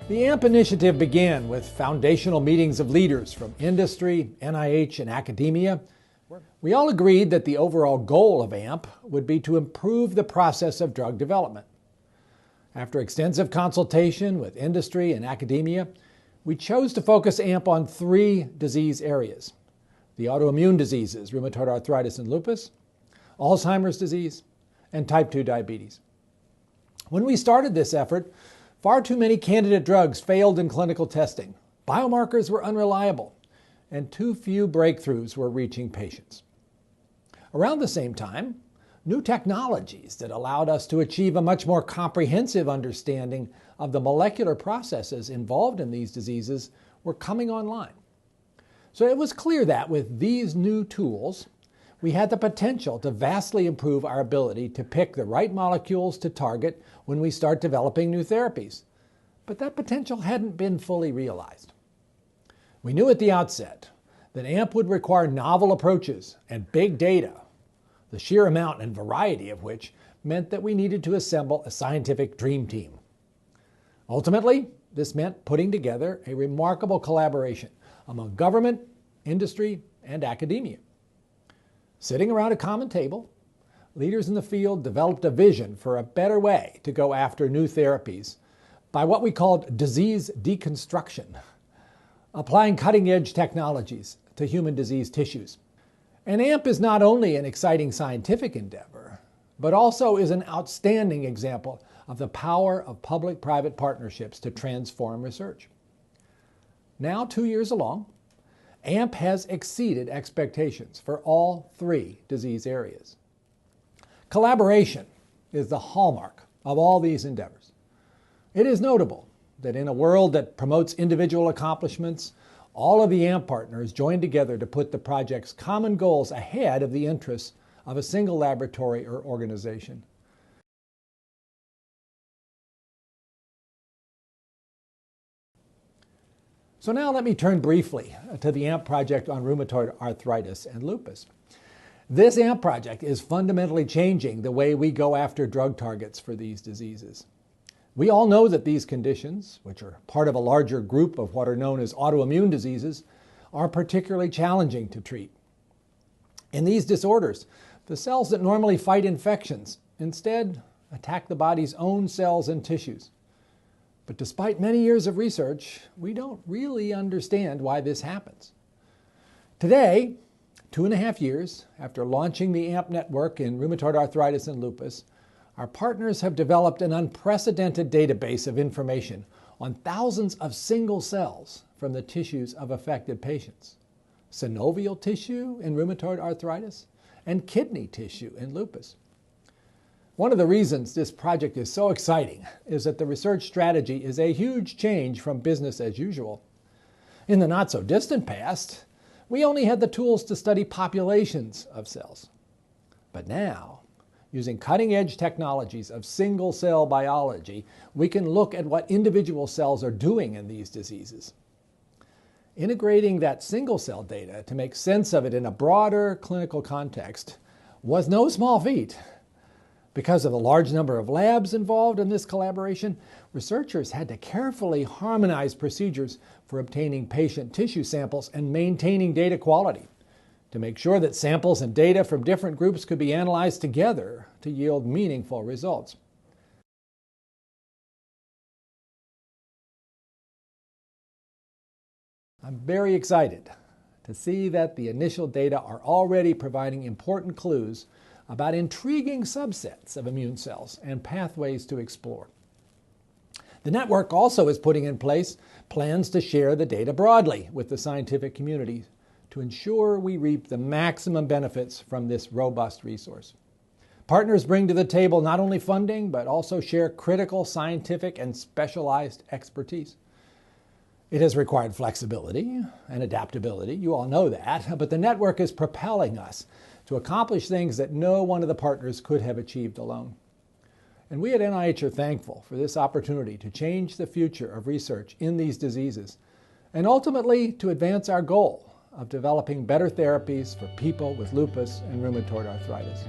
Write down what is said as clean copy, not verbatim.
The AMP initiative began with foundational meetings of leaders from industry, NIH, and academia. We all agreed that the overall goal of AMP would be to improve the process of drug development. After extensive consultation with industry and academia, we chose to focus AMP on 3 disease areas: the autoimmune diseases, rheumatoid arthritis and lupus, Alzheimer's disease, and type 2 diabetes. When we started this effort, far too many candidate drugs failed in clinical testing, biomarkers were unreliable, and too few breakthroughs were reaching patients. Around the same time, new technologies that allowed us to achieve a much more comprehensive understanding of the molecular processes involved in these diseases were coming online. So it was clear that with these new tools, we had the potential to vastly improve our ability to pick the right molecules to target when we start developing new therapies. But that potential hadn't been fully realized. We knew at the outset that AMP would require novel approaches and big data, the sheer amount and variety of which meant that we needed to assemble a scientific dream team. Ultimately, this meant putting together a remarkable collaboration among government, industry, and academia. Sitting around a common table, leaders in the field developed a vision for a better way to go after new therapies by what we called disease deconstruction, applying cutting-edge technologies to human disease tissues. And AMP is not only an exciting scientific endeavor, but also is an outstanding example of the power of public-private partnerships to transform research. Now, 2 years along, AMP has exceeded expectations for all 3 disease areas. Collaboration is the hallmark of all these endeavors. It is notable that in a world that promotes individual accomplishments, all of the AMP partners joined together to put the project's common goals ahead of the interests of a single laboratory or organization. So now let me turn briefly to the AMP project on rheumatoid arthritis and lupus. This AMP project is fundamentally changing the way we go after drug targets for these diseases. We all know that these conditions, which are part of a larger group of what are known as autoimmune diseases, are particularly challenging to treat. In these disorders, the cells that normally fight infections instead attack the body's own cells and tissues. But despite many years of research, we don't really understand why this happens. Today, 2.5 years after launching the AMP network in rheumatoid arthritis and lupus, our partners have developed an unprecedented database of information on thousands of single cells from the tissues of affected patients, synovial tissue in rheumatoid arthritis, and kidney tissue in lupus. One of the reasons this project is so exciting is that the research strategy is a huge change from business as usual. In the not-so-distant past, we only had the tools to study populations of cells. But now, using cutting-edge technologies of single-cell biology, we can look at what individual cells are doing in these diseases. Integrating that single-cell data to make sense of it in a broader clinical context was no small feat. Because of the large number of labs involved in this collaboration, researchers had to carefully harmonize procedures for obtaining patient tissue samples and maintaining data quality to make sure that samples and data from different groups could be analyzed together to yield meaningful results. I'm very excited to see that the initial data are already providing important clues about intriguing subsets of immune cells and pathways to explore. The network also is putting in place plans to share the data broadly with the scientific community to ensure we reap the maximum benefits from this robust resource. Partners bring to the table not only funding, but also share critical scientific and specialized expertise. It has required flexibility and adaptability, you all know that, but the network is propelling us to accomplish things that no one of the partners could have achieved alone. And we at NIH are thankful for this opportunity to change the future of research in these diseases and ultimately to advance our goal of developing better therapies for people with lupus and rheumatoid arthritis.